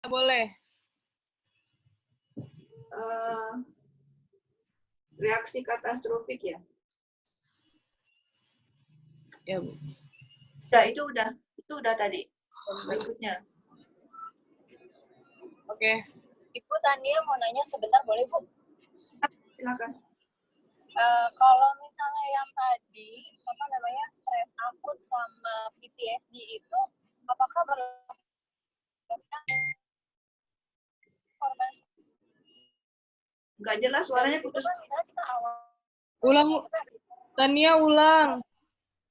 boleh. Reaksi katastrofik ya? Ya, Bu. Itu udah tadi. Berikutnya. Oke. Ibu Tania mau nanya sebentar, boleh Bu? Silakan. Kalau misalnya yang tadi, stres akut sama PTSD itu, apakah korban? Nggak jelas, suaranya putus. Misalnya kita awal. Ulang, Tania ulang.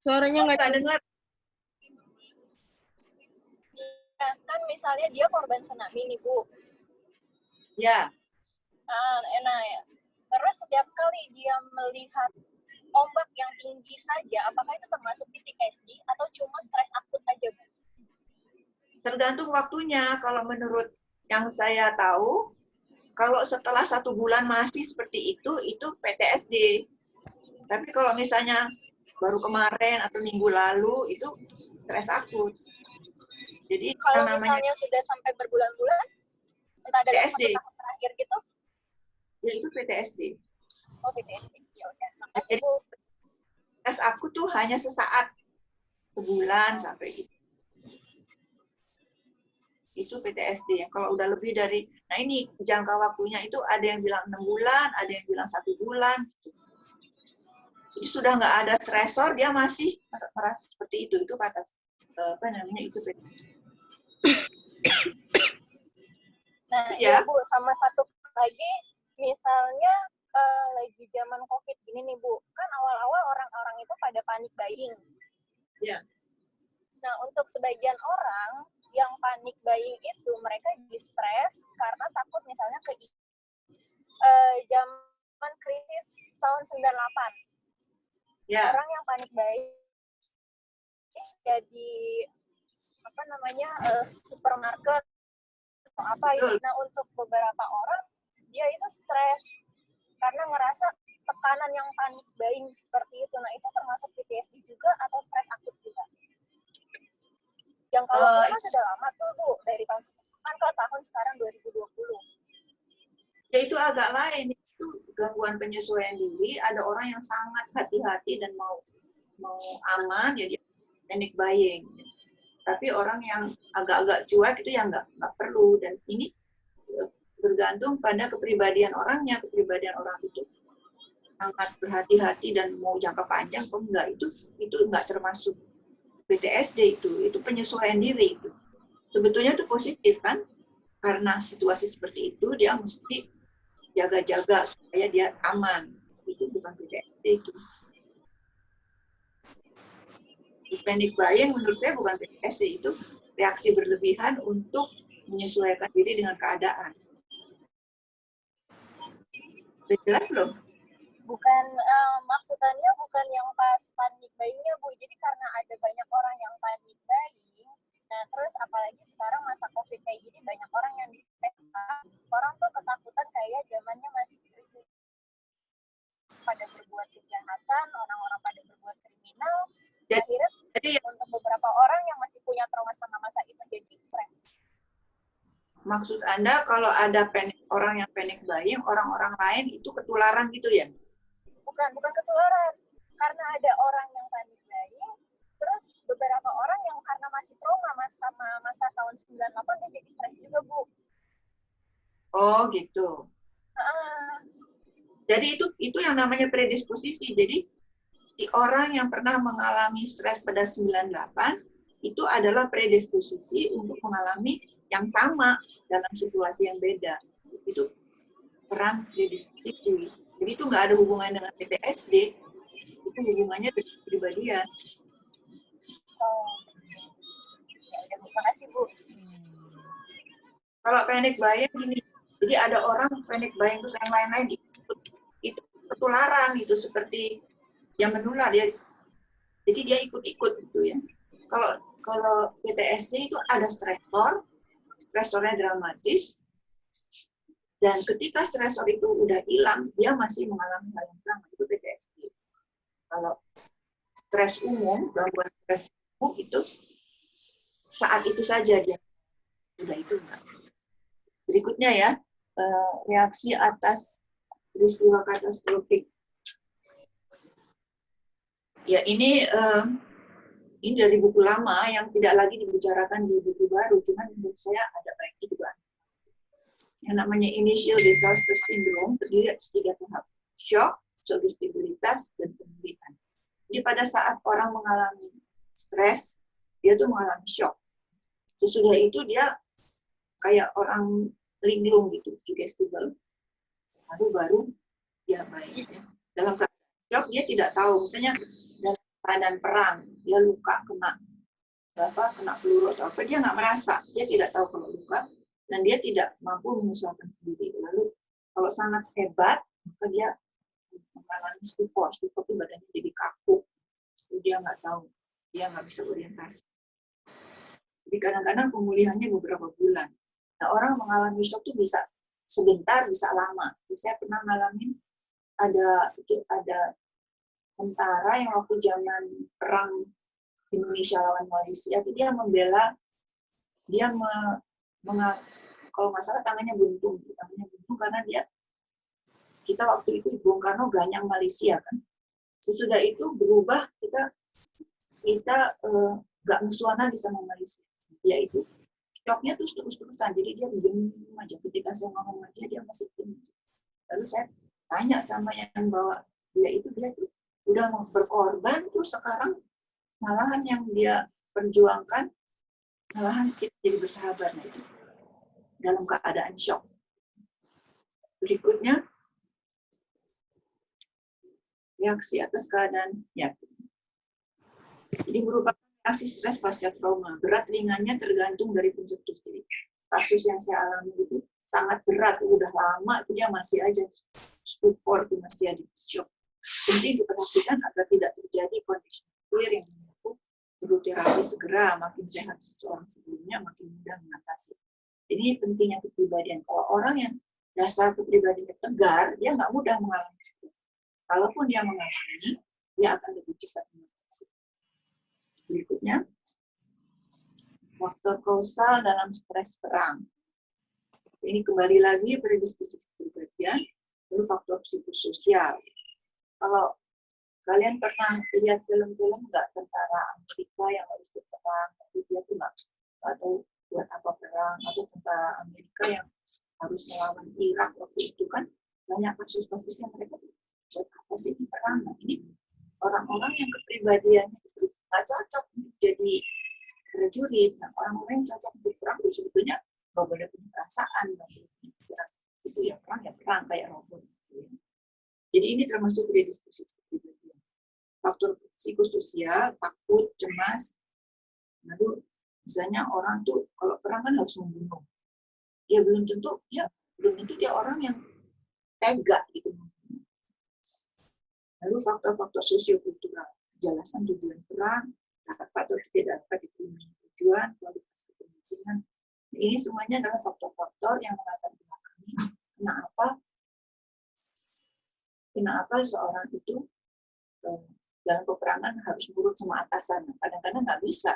Suaranya nggak dengar. Kan misalnya dia korban tsunami nih, Bu. Ya. Nah, ya. Terus setiap kali dia melihat ombak yang tinggi saja, apakah itu termasuk PTSD atau cuma stres akut aja, Bu? Tergantung waktunya. Kalau menurut yang saya tahu, kalau setelah 1 bulan masih seperti itu PTSD. Tapi kalau misalnya baru kemarin atau minggu lalu, itu stres akut. Jadi kalau misalnya sudah sampai berbulan-bulan, entah dalam PTSD. 1 tahun terakhir gitu, ya itu PTSD. Oh, PTSD. Ya udah. Makasih, Bu. Stres akut tuh hanya sesaat, sebulan sampai gitu. Itu PTSD. Kalau udah lebih dari, nah ini jangka waktunya itu ada yang bilang 6 bulan, ada yang bilang 1 bulan. Jadi sudah nggak ada stresor, dia masih merasa seperti itu. Itu kata itu PTSD. Nah, ya Bu, sama satu lagi, misalnya lagi zaman COVID gini nih Bu, kan awal-awal orang-orang itu pada panik buying. Ya. Nah, untuk sebagian orang yang panik buying itu, mereka di-stres karena takut misalnya ke zaman krisis tahun 98. Ya. Orang yang panik buying jadi supermarket atau apa itu. Nah, untuk beberapa orang dia itu stres karena ngerasa tekanan yang panik buying seperti itu. Nah, itu termasuk PTSD juga atau stres akut juga? Yang kalau kan sudah lama tuh Bu, dari tahun kan ke tahun sekarang 2020. Ya itu agak lain, itu gangguan penyesuaian diri. Ada orang yang sangat hati-hati dan mau aman, jadi panic buying. Tapi orang yang agak-agak cuek itu yang nggak perlu. Dan ini bergantung pada kepribadian orangnya. Kepribadian orang itu sangat berhati-hati dan mau jangka panjang kok enggak, itu enggak termasuk PTSD. Itu penyesuaian diri. Sebetulnya itu positif kan, karena situasi seperti itu dia mesti jaga-jaga supaya dia aman. Itu bukan PTSD itu. Panic buying menurut saya bukan PTSD, itu reaksi berlebihan untuk menyesuaikan diri dengan keadaan. Udah jelas belum? Bukan, maksudnya bukan yang pas panik buying-nya Bu. Jadi karena ada banyak orang yang panik buying, nah terus apalagi sekarang masa COVID kayak gini, banyak orang yang di-PHK, orang tuh ketakutan kayak zamannya masih krisis, pada berbuat kejahatan, orang-orang pada berbuat kriminal. Akhirnya untuk beberapa orang yang masih punya trauma sama masa itu jadi stres. Maksud Anda kalau ada orang yang panic buying, orang-orang lain itu ketularan gitu ya? Bukan ketularan. Karena ada orang yang panik buying, terus beberapa orang yang karena masih trauma sama masa tahun 98 dia jadi stres juga, Bu. Oh, gitu. Jadi itu yang namanya predisposisi. Jadi si orang yang pernah mengalami stres pada 98 itu adalah predisposisi untuk mengalami yang sama dalam situasi yang beda. Itu peran predisposisi. Jadi itu nggak ada hubungan dengan PTSD, itu hubungannya dengan kepribadian. Oh, ya udah, terima kasih Bu. Kalau panic buying gini, jadi ada orang panic buying terus yang lain-lain itu ketularan gitu, seperti yang menular dia. Jadi dia ikut-ikut gitu ya. Kalau PTSD itu ada stresornya dramatis, dan ketika stresor itu udah hilang, dia masih mengalami hal yang sama, itu PTSD. Kalau stres umum, gangguan stres umum itu saat itu saja dia, sudah itu enggak. Berikutnya ya, reaksi atas peristiwa katastrofik. Ya ini dari buku lama yang tidak lagi dibicarakan di buku baru, cuman menurut saya ada baiknya juga. Yang namanya initial disaster syndrome terdiri atas 3 tahap: shock, sugestibilitas, dan pemulihan. Jadi pada saat orang mengalami stres, dia tuh mengalami shock. Sesudah itu dia kayak orang linglung gitu, suggestible. Lalu baru dia baik. Ya. Dalam keadaan shock dia tidak tahu, misalnya dalam keadaan perang, dia luka kena peluru atau apa, dia nggak merasa, dia tidak tahu kalau luka, dan dia tidak mampu menyesuaikan sendiri. Lalu kalau sangat hebat, maka dia mengalami stupor itu badannya jadi kaku, dia nggak tahu, dia nggak bisa orientasi. Jadi kadang-kadang pemulihannya beberapa bulan. Nah, orang mengalami shock itu bisa sebentar, bisa lama. Saya pernah ngalamin ada tentara yang waktu zaman perang Indonesia lawan Malaysia itu dia membela, kalau nggak salah tangannya buntung karena kita waktu itu Bung Karno ganyang Malaysia kan. Sesudah itu berubah, kita nggak musuhan lagi sama Malaysia. Dia itu shocknya terus-terusan, jadi dia diam aja. Ketika saya ngomong sama dia masih diam. Lalu saya tanya sama yang bawa dia udah mau berkorban, terus sekarang malahan yang dia perjuangkan, malahan kita jadi bersahabat. Nah, itu dalam keadaan shock. Berikutnya, reaksi atas keadaan yakin. Jadi merupakan reaksi stres pasca trauma. Berat ringannya tergantung dari pencetus. Jadi kasus yang saya alami itu sangat berat, udah lama itu dia masih aja stupor, masih ada shock. Penting diperhatikan agar tidak terjadi kondisi yang perlu terapi segera. Makin sehat seseorang sebelumnya, makin mudah mengatasi. Ini pentingnya kepribadian. Kalau orang yang dasar kepribadiannya tegar, dia nggak mudah mengalami stres. Kalaupun dia mengalami, dia akan lebih cepat mengatasi. Berikutnya, faktor kausal dalam stres perang. Ini kembali lagi pada diskusi kepribadian, lalu faktor psikososial. Kalau kalian pernah lihat film-film nggak tentara Amerika yang harus berperang, tapi dia tuh nggak tahu buat apa perang, atau tentara Amerika yang harus melawan Irak waktu itu kan banyak kasus-kasusnya mereka buat apa sih di perang. Nah, ini orang-orang yang kepribadiannya itu nggak cocok untuk jadi prajurit. Nah, orang-orang yang cocok untuk perang itu sebetulnya nggak boleh punya perasaan, nggak boleh punya pikiran. Itu ya perang kayak robot. Jadi ini termasuk dari diskusi kepribadian. Faktor psikososial, takut, cemas. Lalu misalnya orang tuh kalau perang kan harus membunuh. Ya belum tentu dia orang yang tega gitu. Lalu faktor-faktor sosiokultural, kejelasan tujuan perang, dapat atau tidak dapat dipenuhi tujuan, kualitas kepemimpinan. Ini semuanya adalah faktor-faktor yang melatar belakangi kenapa seorang itu dalam peperangan harus nurut sama atasan. Kadang-kadang nggak bisa.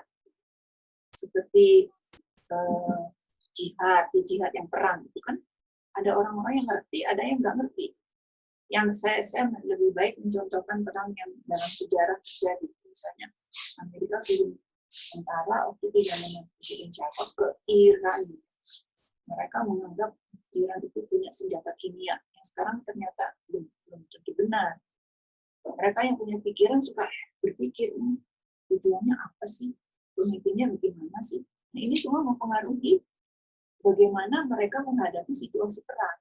Seperti jihad yang perang itu kan ada orang-orang yang ngerti, ada yang nggak ngerti. Yang saya lebih baik mencontohkan perang yang dalam sejarah terjadi. Misalnya Amerika kirim tentara waktu itu zaman Presiden siapa ke Iran. Mereka menganggap Iran itu punya senjata kimia yang sekarang ternyata belum tentu benar. Mereka yang punya pikiran suka berpikir tujuannya apa sih, pemimpinnya bagaimana sih. Nah, ini semua mempengaruhi bagaimana mereka menghadapi situasi perang.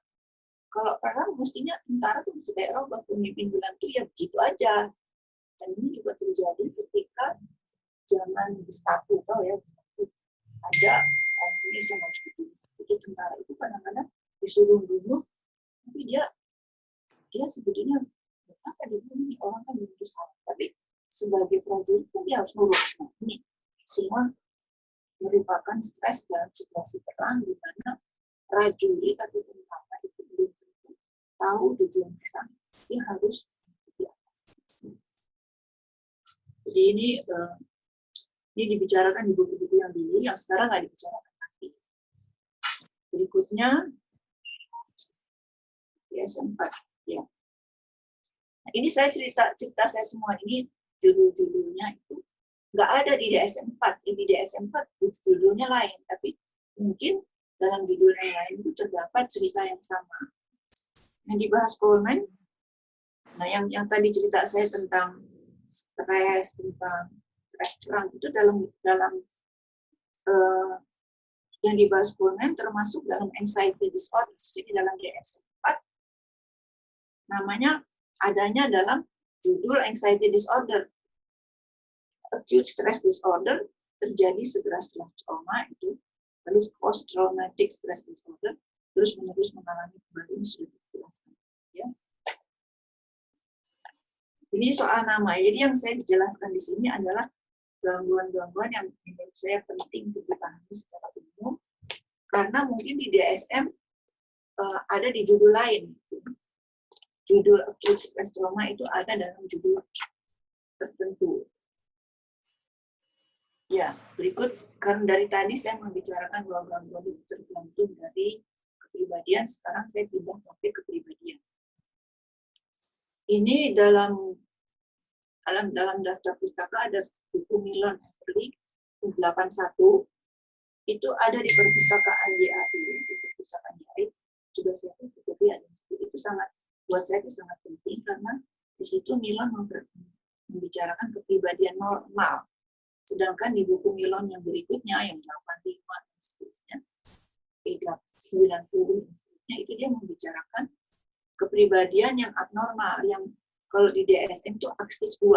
Kalau perang mestinya tentara tuh mesti kayak robot, pemimpin bilang tuh ya begitu aja. Dan ini juga terjadi ketika zaman Gestapo, tahu ya, ada komunis yang harus dibunuh. Jadi tentara itu kadang-kadang disuruh bunuh, tapi dia sebetulnya apa dibunuh, orang kan begitu salah. Tapi sebagai prajurit kan dia harus nurut. Nah, ini semua merupakan stres dalam situasi perang di mana prajurit atau tentara itu belum tahu tujuan perang, dia harus di atas. Jadi ini dibicarakan di buku-buku yang dulu, yang sekarang nggak dibicarakan lagi. Berikutnya DSM-4 ya. Nah, ini saya cerita saya semua ini judul-judulnya itu nggak ada di DSM-4. Di DSM-4 judulnya lain, tapi mungkin dalam judul yang lain itu terdapat cerita yang sama. Yang dibahas Coleman, nah yang tadi cerita saya tentang stres, tentang stres perang itu dalam yang dibahas Coleman termasuk dalam anxiety disorder. Jadi dalam DSM-4 namanya adanya dalam judul anxiety disorder. Acute stress disorder terjadi segera setelah trauma itu, lalu post traumatic stress disorder terus menerus mengalami kembali, ini sudah dijelaskan ya. Ini soal nama. Jadi yang saya jelaskan di sini adalah gangguan-gangguan yang menurut saya penting untuk dipahami secara umum karena mungkin di DSM ada di judul lain. Judul acute stress trauma itu ada dalam judul tertentu. Ya, berikut karena dari tadi saya membicarakan bahwa gangguan itu tergantung dari kepribadian, sekarang saya pindah ke kepribadian. Ini dalam daftar pustaka ada buku Milon Everly 81 itu ada di perpustakaan DAI. Di perpustakaan DAI sudah saya fotokopi ada itu sangat buat saya itu sangat penting karena di situ Milon membicarakan kepribadian normal. Sedangkan di buku Milon yang berikutnya, yang 85 dan seterusnya, 90 dan seterusnya, itu dia membicarakan kepribadian yang abnormal, yang kalau di DSM itu aksis 2.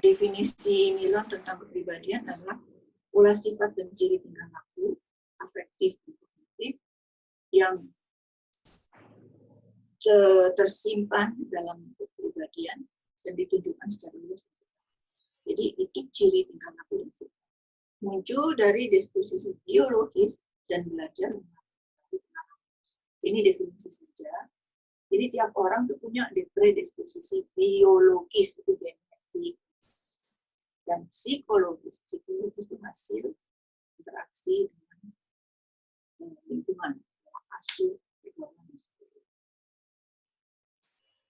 Definisi Milon tentang kepribadian adalah pola sifat dan ciri tingkah laku, afektif dan kognitif, yang tersimpan dalam kepribadian dan ditunjukkan secara luas. Jadi itu ciri tingkah laku dan sifat. Muncul dari disposisi biologis dan belajar melalui pengalaman. Ini definisi saja. Jadi tiap orang itu punya predisposisi biologis itu genetik dan psikologis. Psikologis itu hasil interaksi dengan lingkungan, asuh, pergaulan.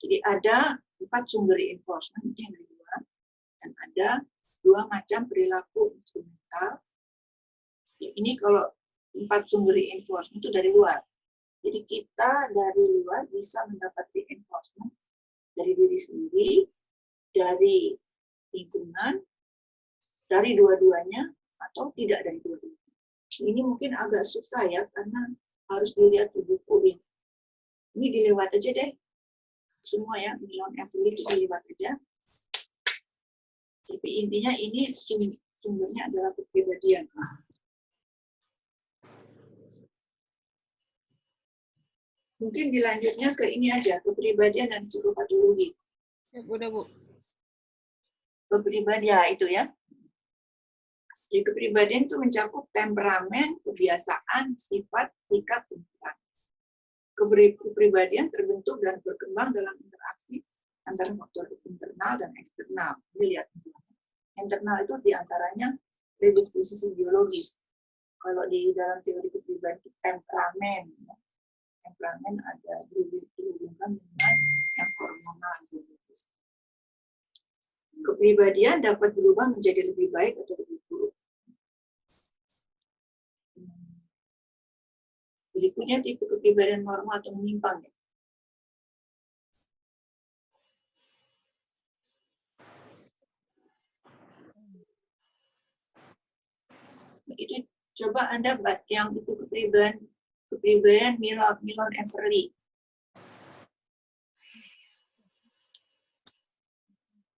Jadi ada 4 sumber reinforcement yang dari luar dan ada 2 macam perilaku instrumental. Ya, ini kalau 4 sumber reinforcement itu dari luar. Jadi kita dari luar bisa mendapat reinforcement dari diri sendiri, dari lingkungan, dari dua-duanya atau tidak dari dua-duanya. Ini mungkin agak susah ya karena harus dilihat di buku ini. Ini dilewat aja deh. Semua ya, Milon Everly itu dilihat aja. Tapi intinya ini sumbernya adalah kepribadian. Mungkin dilanjutnya ke ini aja, kepribadian dan psikopatologi. Ya, udah, Bu. Kepribadian itu ya. Jadi kepribadian itu mencakup temperamen, kebiasaan, sifat, sikap, dan perilaku. Kepribadian terbentuk dan berkembang dalam interaksi antara faktor internal dan eksternal. Lihat, internal itu diantaranya predisposisi biologis. Kalau di dalam teori kepribadian itu temperamen, ya. Temperamen ada berhubungan dengan yang hormonal biologis. Kepribadian dapat berubah menjadi lebih baik atau lebih buruk. Berikutnya tipe kepribadian normal atau menyimpang. Ya. Itu coba Anda yang itu kepribadian Milon Everly.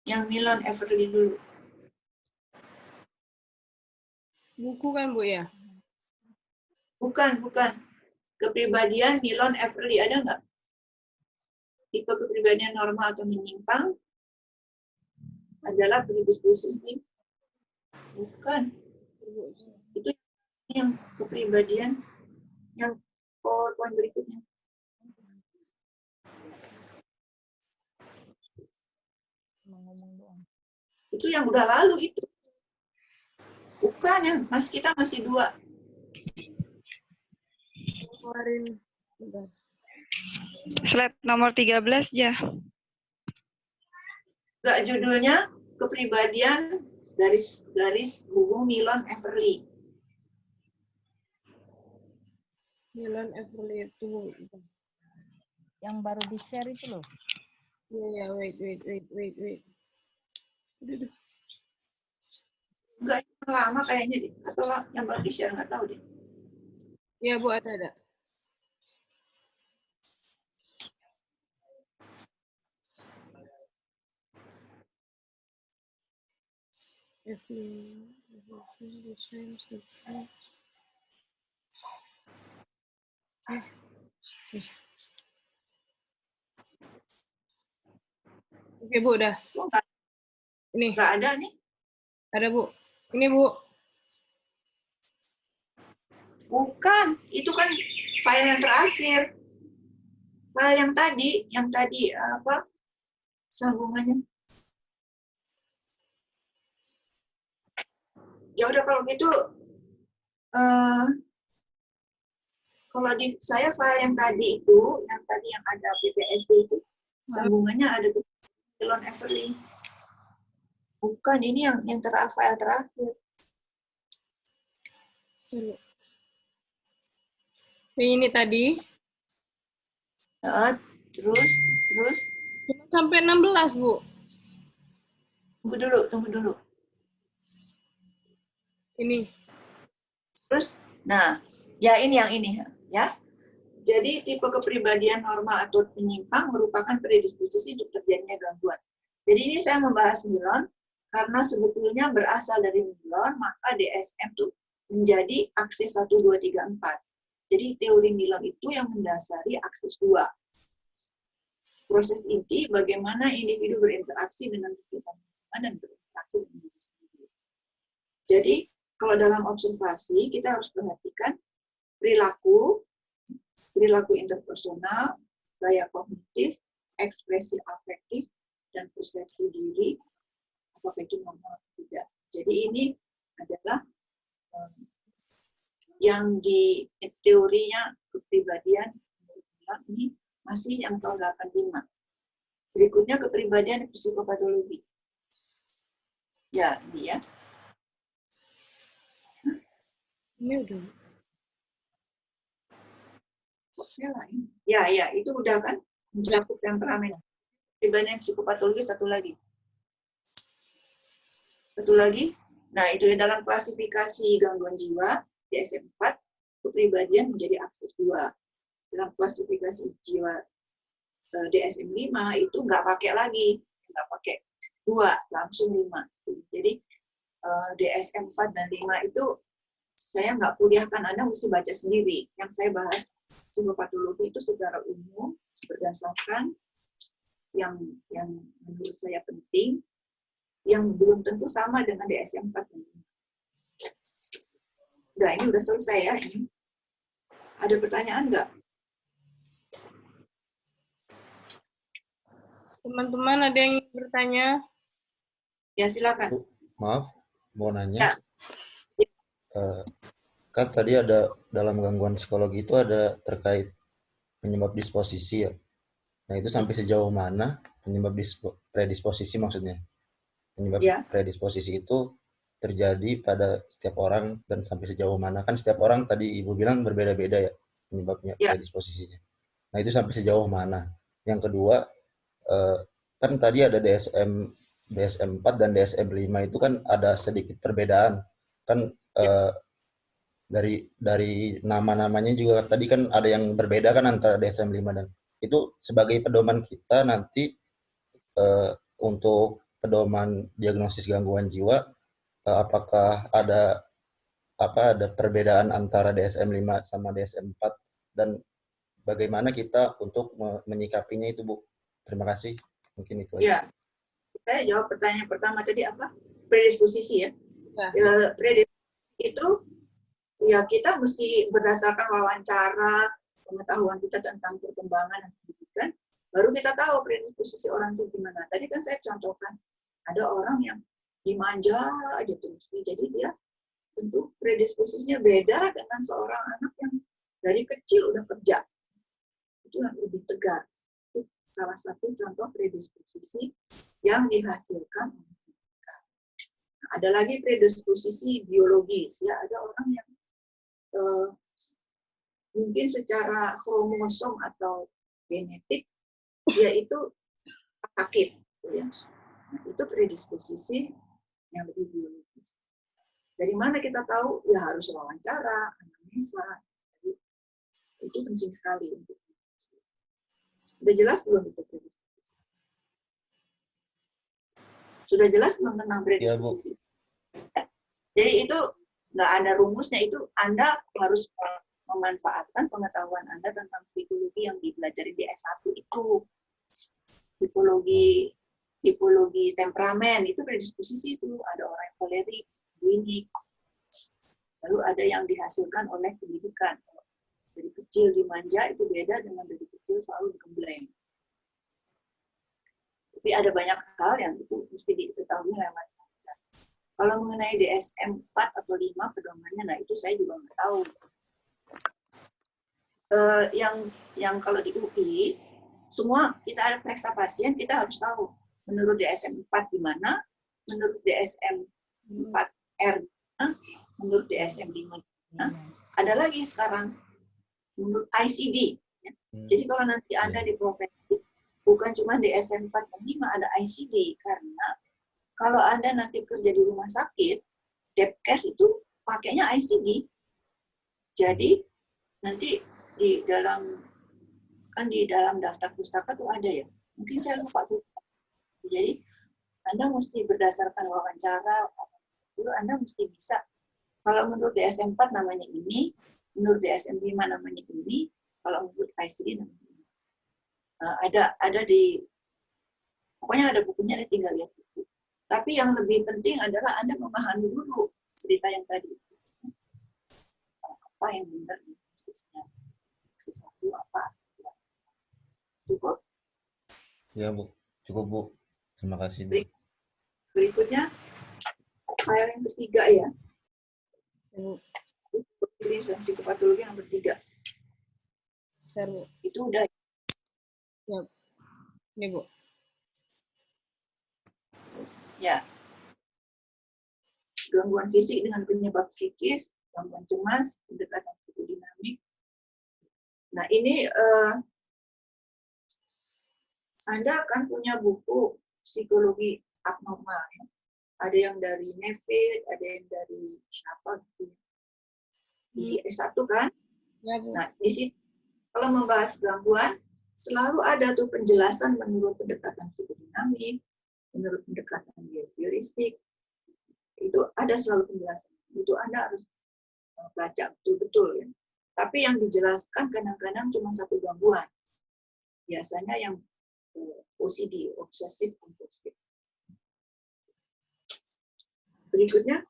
Yang Milon Everly dulu. Buku kan, Bu, ya? Bukan. Kepribadian Milon Everly ada nggak? Tipe kepribadian normal atau menyimpang adalah predisposisi. Bukan. Itu yang kepribadian yang poin berikutnya. Itu yang udah lalu itu. Bukan ya, Mas, kita masih 2. Keluarin. Bentar. Slide nomor 13 ya. Enggak, judulnya kepribadian garis hubung Milon Everly. Milan Everly itu. Yang baru di-share itu loh. Ya, wait. Aduh. Enggak, yang lama kayaknya deh. Atau yang baru di-share, nggak tahu deh. Ya, Bu, ada. Everly. Oke, Bu, udah. Oh, Ini, nggak ada nih. ada, Bu. Ini, Bu. Bukan, itu kan file yang terakhir. File yang tadi apa sambungannya? Ya udah kalau gitu, kalau di saya file yang tadi yang ada PPSD itu sambungannya ada ke Milon Everly. Bukan, ini yang file terakhir. Ini tadi. Nah, terus Cuma sampai 16, Bu. tunggu dulu. Ini. Terus, nah, ya ini yang ini ya. Jadi tipe kepribadian normal atau penyimpang merupakan predisposisi untuk terjadinya gangguan. Jadi ini saya membahas Milon karena sebetulnya berasal dari Milon, maka DSM itu menjadi aksis 1, 2, 3, 4. Jadi teori Milon itu yang mendasari aksis 2. Proses inti bagaimana individu berinteraksi dengan kegiatan lingkungan dan berinteraksi dengan diri sendiri. Jadi kalau dalam observasi kita harus perhatikan perilaku interpersonal, gaya kognitif, ekspresi afektif, dan persepsi diri, apakah itu normal atau tidak. Jadi ini adalah yang di teorinya kepribadian ini masih yang tahun 85. Berikutnya kepribadian psikopatologi. Ya, ini ya. Ini udah. Kok saya lain? Ya, itu udah kan mencakup temperamen. Kepribadian psikopatologi satu lagi. Nah, itu ya dalam klasifikasi gangguan jiwa DSM-4, kepribadian menjadi aksis 2. Dalam klasifikasi jiwa DSM-5 itu nggak pakai lagi, nggak pakai 2, langsung 5. Jadi DSM-4 dan 5 itu saya nggak kuliahkan, Anda mesti baca sendiri. Yang saya bahas psikopatologi itu secara umum berdasarkan yang menurut saya penting, yang belum tentu sama dengan DSM-4. Udah, ini udah selesai ya. Ini. Ada pertanyaan nggak? Teman-teman ada yang ingin bertanya? Ya, silakan. Maaf, mau nanya. Ya. Kan tadi ada dalam gangguan psikologi itu ada terkait penyebab disposisi ya. Nah itu sampai sejauh mana penyebab predisposisi maksudnya? Penyebab predisposisi itu terjadi pada setiap orang dan sampai sejauh mana? Kan setiap orang tadi Ibu bilang berbeda-beda ya penyebabnya predisposisinya. Nah itu sampai sejauh mana? Yang kedua, kan tadi ada DSM-4 dan DSM-5 itu kan ada sedikit perbedaan. Kan dari nama-namanya juga tadi kan ada yang berbeda kan antara DSM-5 dan itu sebagai pedoman kita nanti untuk pedoman diagnosis gangguan jiwa, apakah ada perbedaan antara DSM-5 sama DSM-4 dan bagaimana kita untuk menyikapinya itu, Bu? Terima kasih. Mungkin itu aja. Ya, saya jawab pertanyaan pertama tadi apa? Predisposisi ya. Predisposisi itu ya kita mesti berdasarkan wawancara, pengetahuan kita tentang perkembangan dan pendidikan, baru kita tahu predisposisi orang itu gimana. Tadi kan saya contohkan, ada orang yang dimanja aja terus, jadi dia tentu predisposisinya beda dengan seorang anak yang dari kecil udah kerja. Itu yang lebih tegar. Itu salah satu contoh predisposisi yang dihasilkan. Nah, ada lagi predisposisi biologis. Ya, ada orang yang mungkin secara kromosom atau genetik dia itu sakit. Ya. Nah, itu predisposisi yang lebih biologis. Dari mana kita tahu? Ya harus wawancara, anamnesa. Jadi, itu penting sekali untuk. Sudah jelas belum itu predisposisi? Sudah jelas belum tentang predisposisi? Ya, jadi itu nggak ada rumusnya, itu Anda harus memanfaatkan pengetahuan Anda tentang psikologi yang dipelajari di S1 itu. Tipologi temperamen, itu predisposisi itu. Ada orang yang kolerik, klinik. Lalu ada yang dihasilkan oleh pendidikan. Dari kecil dimanja itu beda dengan dari kecil selalu digembleng. Tapi ada banyak hal yang itu mesti diketahui lewat. Kalau mengenai DSM 4 atau 5 pedomannya, nah itu saya juga nggak tahu. Yang kalau di UI, semua kita ada periksa pasien, kita harus tahu menurut DSM 4 gimana, menurut DSM 4R gimana, menurut DSM 5 gimana. Ada lagi sekarang menurut ICD. Ya. Jadi kalau nanti Anda di profesi, bukan cuma DSM 4 dan 5, ada ICD. Karena kalau Anda nanti kerja di rumah sakit, Depkes itu pakainya ICD. Jadi nanti di dalam daftar pustaka tuh ada ya. Mungkin saya lupa tuh. Jadi Anda mesti berdasarkan wawancara, dulu Anda mesti bisa. Kalau menurut DSM 4 namanya ini, menurut DSM 5 namanya ini, kalau menurut ICD namanya ini. Ada di, pokoknya ada bukunya, Anda tinggal lihat buku. Tapi yang lebih penting adalah Anda memahami dulu cerita yang tadi. Apa yang benar di persisnya. Sesuatu apa. Cukup? Ya, Bu. Cukup, Bu. Terima kasih, Bu. Berikutnya, file yang ketiga ya. Cukup patologi nomor 3. Itu udah. Ya. Ini, Bu. Ya. Gangguan fisik dengan penyebab psikis, gangguan cemas, pendekatan psikodinamik. Nah, ini Anda akan punya buku psikologi abnormal. Ya. Ada yang dari Nevid, ada yang dari siapa gitu. Di S1 kan? Ya, Bu. Nah, di situ kalau membahas gangguan, selalu ada tuh penjelasan menurut pendekatan psikodinamik, menurut pendekatan behavioristik. Itu ada selalu penjelasan. Itu Anda harus baca betul-betul ya. Tapi yang dijelaskan kadang-kadang cuma satu gangguan. Biasanya yang OCD, obsesif kompulsif. Berikutnya,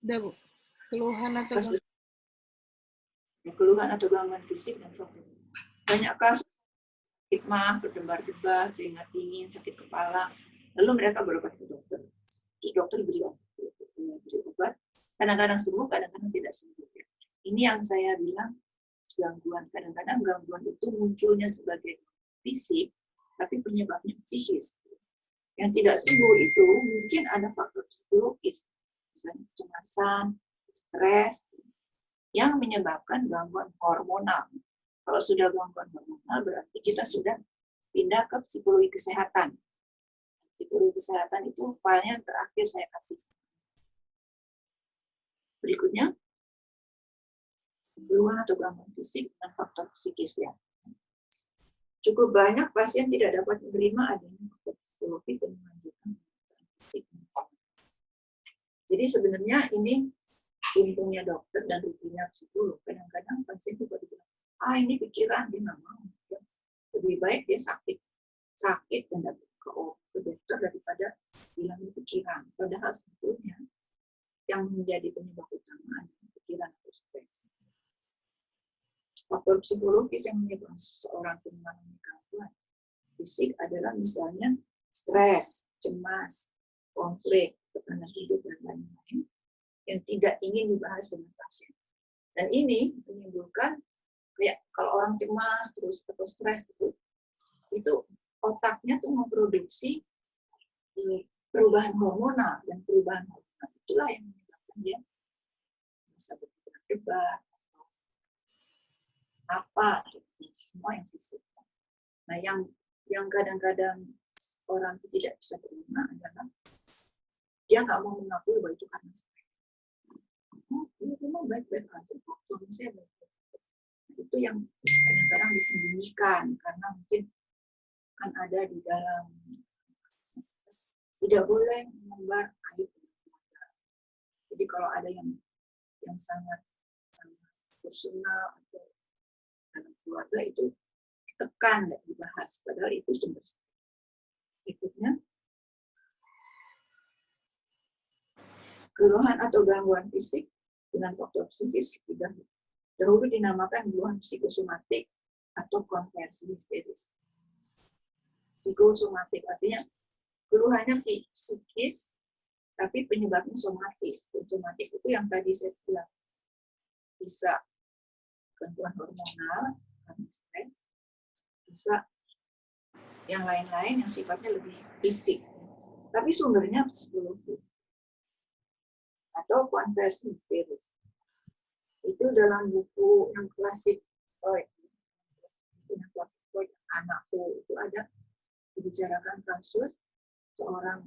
Udah, Bu. Keluhan atau keluhan atau gangguan fisik dan sosial. Banyak kasus sakit mah, berdebar-debar, keringat dingin, sakit kepala. Lalu mereka berobat ke dokter. Terus dokter beri obat. Kadang-kadang sembuh, kadang-kadang tidak sembuh. Ini yang saya bilang gangguan. Kadang-kadang gangguan itu munculnya sebagai fisik, tapi penyebabnya psikis. Yang tidak sembuh itu mungkin ada faktor psikologis, misalnya kecemasan, stres, yang menyebabkan gangguan hormonal. Kalau sudah gangguan hormonal, berarti kita sudah pindah ke psikologi kesehatan. Psikologi kesehatan itu filenya terakhir saya kasih. Berikutnya, keluhan atau gangguan fisik dan faktor psikis ya. Cukup banyak pasien tidak dapat menerima adanya faktor psikologis dan melanjutkan fisik. Jadi sebenarnya ini untungnya dokter dan ruginya psikolog. Kadang-kadang pasien juga bilang, ini pikiran, dia nggak mau. Lebih baik dia sakit dan datang ke dokter daripada bilang pikiran. Padahal sebetulnya yang menjadi penyebab utama adalah pikiran atau stres. Faktor psikologis yang menyebabkan seseorang mengalami gangguan fisik adalah misalnya stres, cemas, konflik, tekanan hidup, dan lain-lain yang tidak ingin dibahas dengan pasien. Dan ini menimbulkan kayak kalau orang cemas terus atau stres terus, itu otaknya tuh memproduksi perubahan hormonal, dan perubahan hormonal itulah yang menyebabkan dia bisa berdebat atau apa, semua yang fisik. Nah, yang kadang-kadang orang itu tidak bisa terima adalah dia nggak mau mengakui bahwa itu karena stres. Oh, dia memang baik-baik aja kok, suami saya baik-baik. Itu yang kadang-kadang disembunyikan karena mungkin kan ada di dalam, tidak boleh mengumbar aib. Jadi kalau ada yang sangat personal atau dalam keluarga itu ditekan, nggak dibahas, padahal itu sumber stres. Berikutnya, keluhan atau gangguan fisik dengan faktor psikis dahulu dinamakan keluhan psikosomatik atau konversi histeris. Psikosomatik artinya keluhannya psikis, tapi penyebabnya somatis. Dan somatis itu yang tadi saya bilang, bisa gangguan hormonal karena stres, bisa yang lain-lain yang sifatnya lebih fisik, tapi sumbernya psikologis atau konversi histeris. Itu dalam buku yang klasik Freud, Anakku, itu ada dibicarakan kasus seorang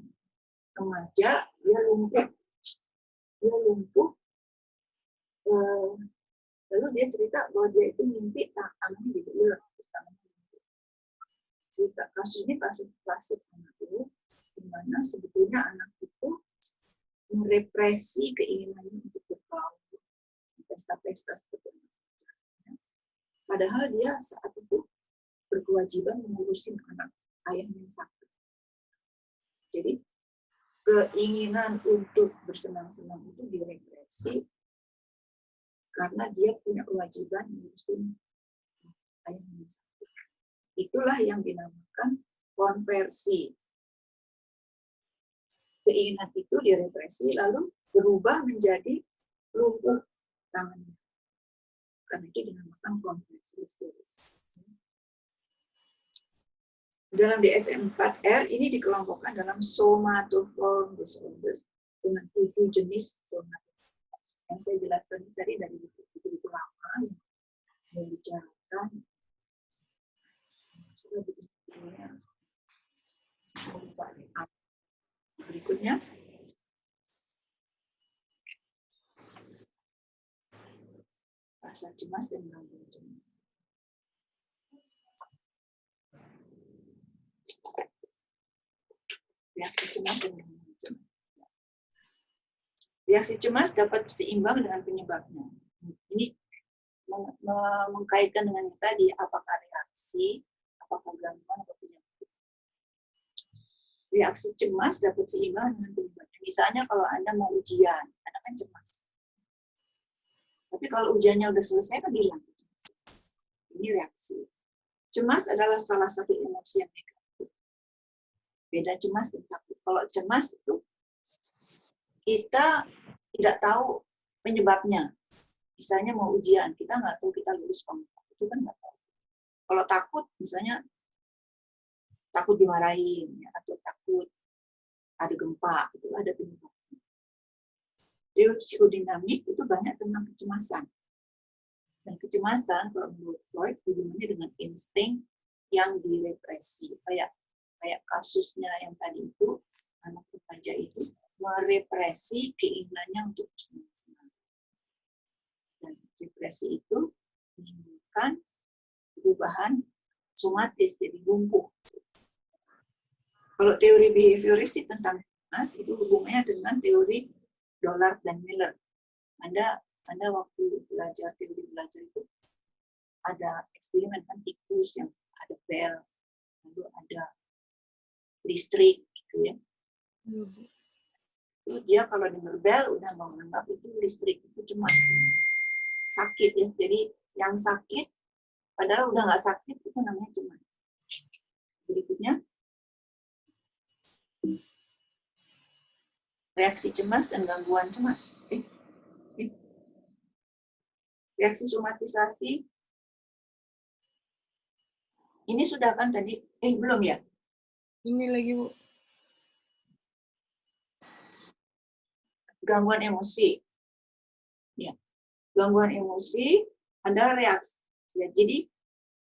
remaja, dia lumpuh, lalu dia cerita bahwa dia itu mimpi tangannya dibeler. Cerita kasus ini kasus klasik anak itu, di mana sebetulnya anak itu merepresi keinginannya untuk bergaul di pesta-pesta seperti itu. Padahal dia saat itu berkewajiban mengurusin anak ayahnya yang sakit. Jadi keinginan untuk bersenang-senang itu direpresi karena dia punya kewajiban mengurusin ayahnya yang sakit. Itulah yang dinamakan konversi. Keinginan itu direpresi lalu berubah menjadi lumpuh tangannya. Karena itu dinamakan konversi histeris. Dalam DSM-4R ini dikelompokkan dalam somatoform disorders dengan 7 jenis somatoform. Yang saya jelaskan tadi dari buku-buku lama yang membicarakan sudah bukunya. Berikutnya, rasa cemas dan gangguan cemas. Reaksi cemas dan gangguan cemas. Reaksi cemas dapat seimbang dengan penyebabnya. Ini mengkaitkan dengan tadi, apakah reaksi, apakah gangguan atau penyebab. Reaksi cemas dapat seimbang dengan penyebabnya. Misalnya kalau Anda mau ujian, Anda kan cemas. Tapi kalau ujiannya udah selesai, kan hilang. Ini reaksi. Cemas adalah salah satu emosi yang negatif. Beda cemas dan takut. Kalau cemas itu kita tidak tahu penyebabnya. Misalnya mau ujian, kita nggak tahu kita lulus apa enggak. Itu kan nggak tahu. Kalau takut, misalnya takut dimarahin, ya, atau takut ada gempa, itu ada penyebabnya. Teori psikodinamik itu banyak tentang kecemasan. Dan kecemasan, kalau menurut Freud, hubungannya dengan insting yang direpresi. Kayak kasusnya yang tadi itu, anak remaja itu merepresi keinginannya untuk bersenang-senang. Dan represi itu menimbulkan perubahan somatis, jadi lumpuh. Kalau teori behavioristik tentang cemas, itu hubungannya dengan teori Dollard dan Miller. Anda waktu belajar teori belajar itu ada eksperimen kan tikus yang ada bel, lalu ada listrik gitu ya. Itu dia kalau dengar bel udah menganggap itu listrik, itu cemas, sakit ya. Jadi yang sakit padahal udah nggak sakit itu namanya cemas. Berikutnya, reaksi cemas dan gangguan cemas. Reaksi somatisasi. Ini sudah kan tadi? Belum ya? Ini lagi, Bu. Gangguan emosi. Ya. Gangguan emosi ada reaksi. Ya, jadi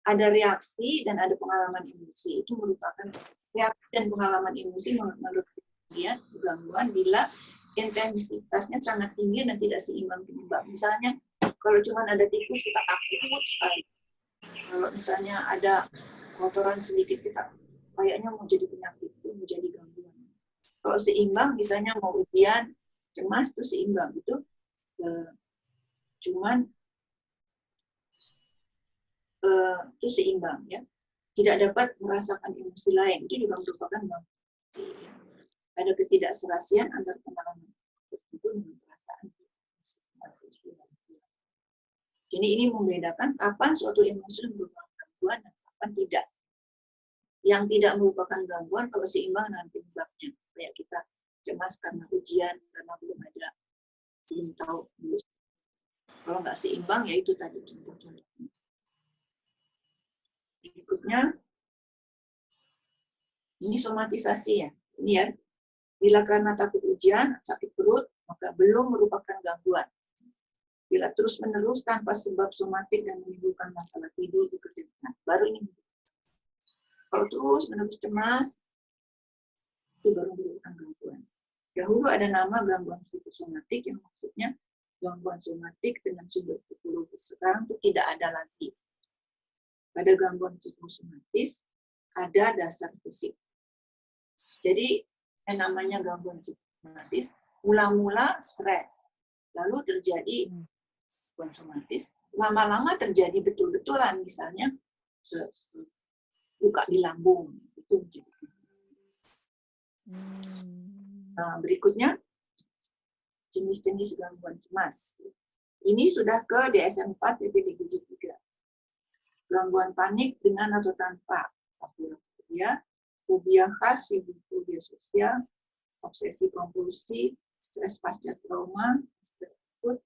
ada reaksi dan ada pengalaman emosi. Itu merupakan reaksi dan pengalaman emosi menurut dia gangguan bila intensitasnya sangat tinggi dan tidak seimbang penyebab. Misalnya kalau cuma ada tikus kita takut sekali. Kalau misalnya ada kotoran sedikit kita kayaknya mau jadi penyakit, itu menjadi gangguan. Kalau seimbang misalnya mau ujian cemas itu seimbang itu cuman itu seimbang ya. Tidak dapat merasakan emosi lain itu juga merupakan gangguan. Ya. Ada ketidakserasian antara pengalaman tertentu dengan perasaan. Jadi ini membedakan kapan suatu emosi merupakan gangguan dan kapan tidak. Yang tidak merupakan gangguan kalau seimbang dengan penyebabnya. Kayak kita cemas karena ujian, karena belum tahu. Kalau nggak seimbang, ya itu tadi contoh-contohnya. Berikutnya, ini somatisasi ya. Ini ya, bila karena takut ujian, sakit perut, maka belum merupakan gangguan. Bila terus-menerus tanpa sebab somatik dan menimbulkan masalah tidur, bekerja, baru ini. Kalau terus-menerus cemas, itu baru merupakan gangguan. Dahulu ada nama gangguan psikosomatik yang maksudnya gangguan somatik dengan sumber psikologis. Sekarang itu tidak ada lagi. Pada gangguan psikosomatis ada dasar fisik. Jadi yang namanya gangguan psikosomatis mula-mula stres, lalu terjadi gangguan somatis, lama-lama terjadi betul-betulan, misalnya luka di lambung itu menjadi. Nah, berikutnya jenis-jenis gangguan cemas. Ini sudah ke DSM-4 PPDGJ 3. Gangguan panik dengan atau tanpa fobia khas, fobia sosial, obsesi kompulsi, stres pasca trauma, stres akut,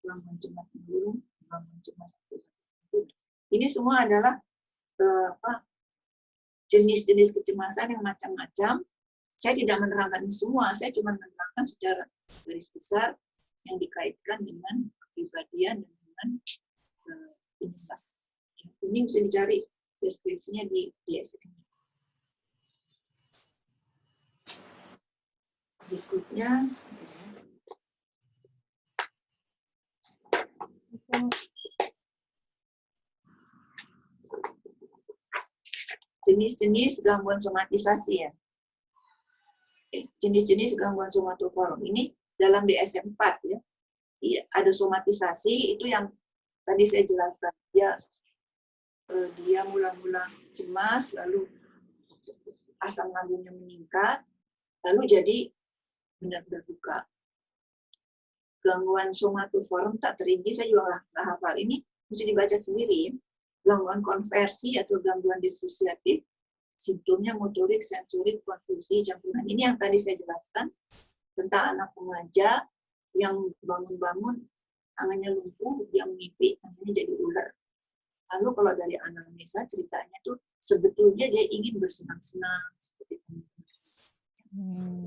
gangguan cemas menurun, gangguan cemas akut. Ini semua adalah jenis-jenis kecemasan yang macam-macam. Saya tidak menerangkan ini semua, saya cuma menerangkan secara garis besar yang dikaitkan dengan kepribadian dan dengan penyebab. Ini mesti dicari deskripsinya di DSM. Berikutnya, jenis-jenis gangguan somatisasi ya. Jenis-jenis gangguan somatoforum ini dalam DSM-4 ya. Ada somatisasi itu yang tadi saya jelaskan. Dia mula-mula cemas, lalu asam lambungnya meningkat, lalu jadi benar-benar luka. Gangguan somatoforum tak terinci, saya juga nggak hafal. Ini mesti dibaca sendiri. Gangguan konversi atau gangguan disosiatif, simptomnya motorik, sensorik, konfusi, campuran. Ini yang tadi saya jelaskan tentang anak remaja yang bangun-bangun tangannya lumpuh, dia mimpi tangannya jadi ular. Lalu kalau dari anamnesa ceritanya tuh sebetulnya dia ingin bersenang-senang seperti itu.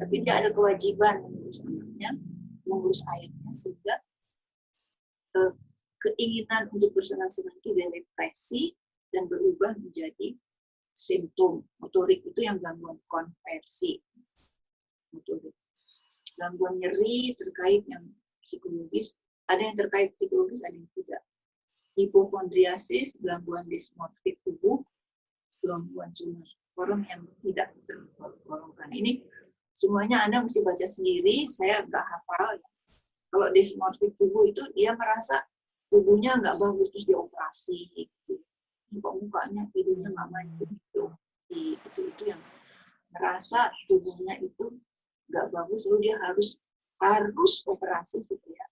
Tapi dia ada kewajiban mengurus anaknya, mengurus ayahnya, sehingga keinginan untuk bersenang-senang itu direpresi dan berubah menjadi simptom motorik. Itu yang gangguan konversi motorik. Gangguan nyeri terkait yang psikologis, ada yang terkait psikologis, ada yang tidak. Hipokondriasis, gangguan dismorfik tubuh, gangguan somatoforum yang tidak tergolongkan. Ini semuanya Anda mesti baca sendiri, saya nggak hafal. Kalau dismorfik tubuh itu dia merasa tubuhnya nggak bagus, terus dia operasi. Mukanya, hidungnya nggak main, itu yang merasa tubuhnya itu nggak bagus, lalu dia harus operasi supaya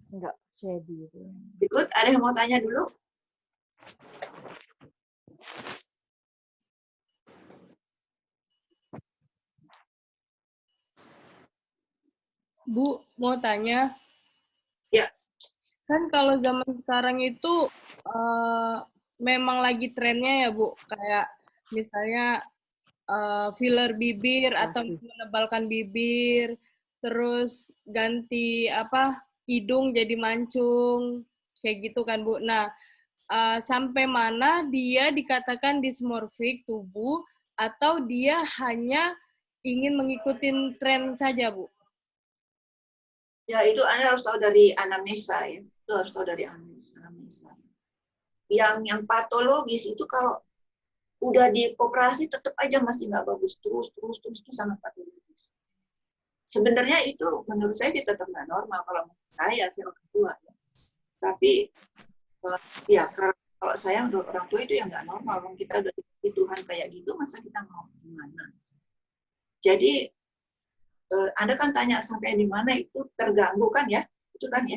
Enggak jadi. Berikut, ada yang mau tanya dulu? Bu, mau tanya. Ya. Kan kalau zaman sekarang itu memang lagi trennya ya, Bu. Kayak misalnya filler bibir atau menebalkan bibir, terus ganti hidung jadi mancung, kayak gitu kan, Bu. Nah, sampai mana dia dikatakan dysmorphic tubuh atau dia hanya ingin mengikuti tren saja, Bu? Ya, itu Anda harus tahu dari anamnesa ya. Itu harus tahu dari anamnesa. Yang patologis itu kalau udah dioperasi tetap aja masih nggak bagus, terus itu sangat patologis. Sebenarnya itu menurut saya sih tetap nggak normal kalau saya orang tua. Ya. Tapi ya kalau saya untuk orang tua itu yang nggak normal. Kalau kita udah di Tuhan kayak gitu, masa kita mau gimana? Jadi Anda kan tanya sampai di mana itu terganggu kan ya? Itu kan ya?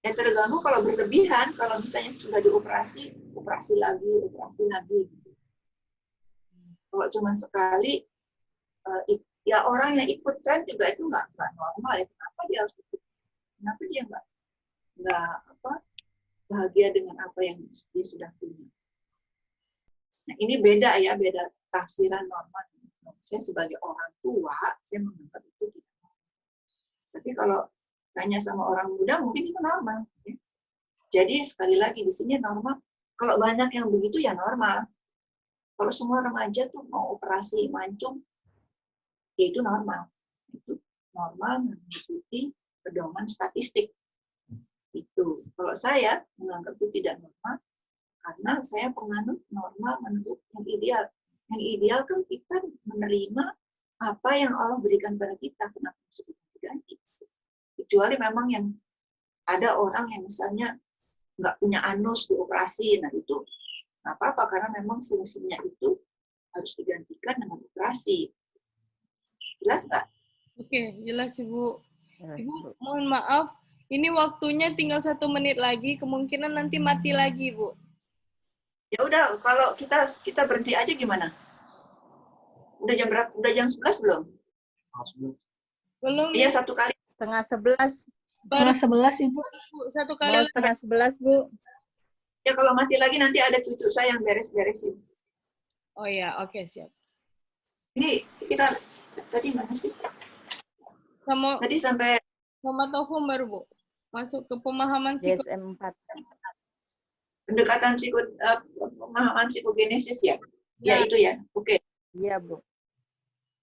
Ya terganggu kalau berlebihan, kalau misalnya sudah dioperasi, operasi lagi. Gitu. Kalau cuma sekali, ya orang yang ikut tren juga itu nggak normal ya. Kenapa dia harus ikut? Kenapa dia nggak bahagia dengan apa yang dia sudah punya? Nah ini beda ya, beda tafsiran normal. Saya sebagai orang tua, saya menganggap itu tidak normal. Tapi kalau tanya sama orang muda, mungkin itu normal. Ya. Jadi sekali lagi di sini normal. Kalau banyak yang begitu ya normal. Kalau semua remaja tuh mau operasi mancung, ya itu normal. Itu normal mengikuti pedoman statistik. Itu. Kalau saya menganggap itu tidak normal, karena saya penganut normal menurut yang ideal. Yang ideal kan kita menerima apa yang Allah berikan pada kita, kenapa harus diganti. Kecuali memang yang ada orang yang misalnya nggak punya anus dioperasi, nah itu nggak apa-apa karena memang fungsinya itu harus digantikan dengan operasi. Jelas nggak? Oke, jelas Ibu. Ibu, mohon maaf, ini waktunya tinggal 1 menit lagi, kemungkinan nanti mati lagi, Bu. Ya udah, kalau kita berhenti aja gimana? Udah jam berapa? Udah jam 11 belum? Belum. Iya, 1 kali. 10:30. Baru 11, Ibu. 1 kali. 10:30, Bu. Ya kalau mati lagi nanti ada cucu saya yang beres-beresin. Oh ya, oke, siap. Ini kita tadi mana sih? Tadi sampai somatofom baru, Bu. Masuk ke pemahaman DSM 4. pendekatan pemahaman psikogenesis ya? Ya itu ya. Oke. Iya, Bu.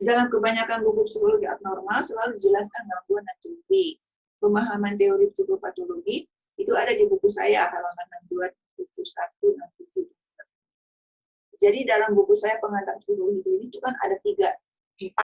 Dalam kebanyakan buku psikologi abnormal selalu dijelaskan gangguan dan teori. Pemahaman teori psikopatologi itu ada di buku saya halaman 6271 67. Jadi dalam buku saya pengantar psikologi ini itu kan ada 3